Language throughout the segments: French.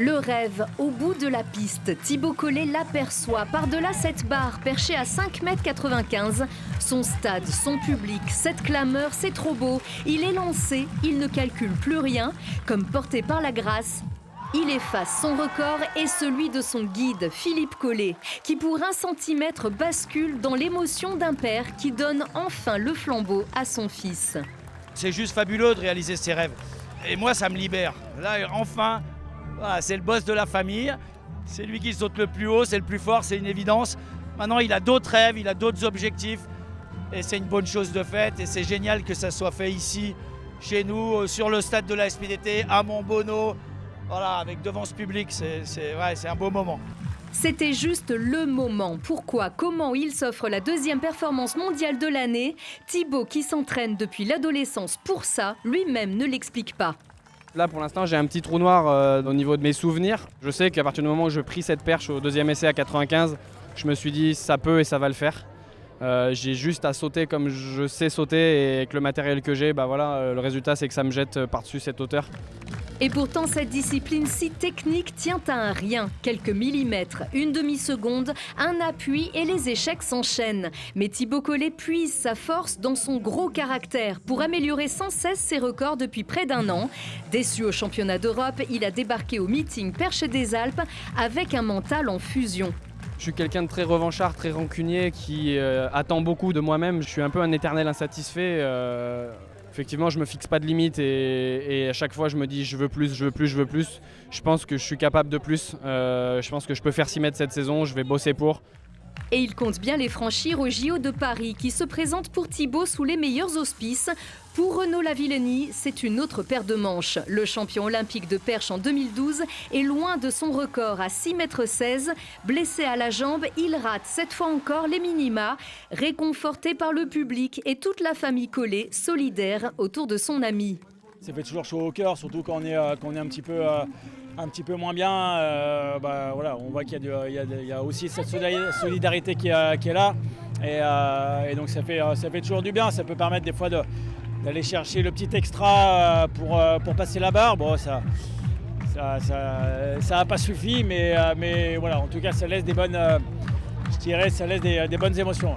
Le rêve, au bout de la piste, Thibaut Collet l'aperçoit par-delà cette barre perchée à 5,95 m. Son stade, son public, cette clameur, c'est trop beau. Il est lancé, il ne calcule plus rien. Comme porté par la grâce, il efface son record et celui de son guide, Philippe Collet, qui pour 1 centimètre bascule dans l'émotion d'un père qui donne enfin le flambeau à son fils. C'est juste fabuleux de réaliser ses rêves. Et moi, ça me libère. Là, enfin... Voilà, c'est le boss de la famille, c'est lui qui saute le plus haut, c'est le plus fort, c'est une évidence. Maintenant, il a d'autres rêves, il a d'autres objectifs et c'est une bonne chose de fait. Et c'est génial que ça soit fait ici, chez nous, sur le stade de la SPDT, à Montbonneau, voilà, avec devant ce public, c'est un beau moment. C'était juste le moment. Pourquoi, comment il s'offre la 2e performance mondiale de l'année? Thibaut, qui s'entraîne depuis l'adolescence pour ça, lui-même ne l'explique pas. Là, pour l'instant, j'ai un petit trou noir au niveau de mes souvenirs. Je sais qu'à partir du moment où je pris cette perche au 2e essai à 95, je me suis dit ça peut et ça va le faire. J'ai juste à sauter comme je sais sauter et avec le matériel que j'ai, le résultat c'est que ça me jette par-dessus cette hauteur. Et pourtant, cette discipline si technique tient à un rien. Quelques millimètres, une demi-seconde, un appui et les échecs s'enchaînent. Mais Thibaut Collet puise sa force dans son gros caractère pour améliorer sans cesse ses records depuis près d'1 an. Déçu au championnat d'Europe, il a débarqué au meeting Perche des Alpes avec un mental en fusion. Je suis quelqu'un de très revanchard, très rancunier, qui attend beaucoup de moi-même. Je suis un peu un éternel insatisfait. Effectivement, je me fixe pas de limite et à chaque fois je me dis je veux plus, je veux plus, je veux plus. Je pense que je suis capable de plus. Je pense que je peux faire 6 mètres cette saison, je vais bosser pour. Et il compte bien les franchir au JO de Paris qui se présente pour Thibaut sous les meilleurs auspices. Pour Renaud Lavillenie, c'est une autre paire de manches. Le champion olympique de perche en 2012 est loin de son record à 6,16 m. Blessé à la jambe, il rate cette fois encore les minima. Réconforté par le public et toute la famille Collet, solidaire autour de son ami. Ça fait toujours chaud au cœur, surtout quand on est un petit peu moins bien. On voit qu'il y a aussi cette solidarité qui est là. Et donc ça fait toujours du bien. Ça peut permettre des fois d'aller chercher le petit extra pour passer la barre. Bon, ça n'a pas suffi, mais voilà, en tout cas, ça laisse des bonnes émotions.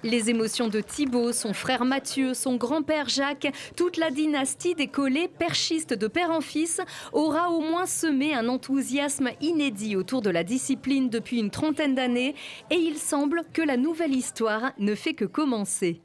Les émotions de Thibaut, son frère Mathieu, son grand-père Jacques, toute la dynastie des Collet, perchistes de père en fils, aura au moins semé un enthousiasme inédit autour de la discipline depuis une 30aine d'années. Et il semble que la nouvelle histoire ne fait que commencer.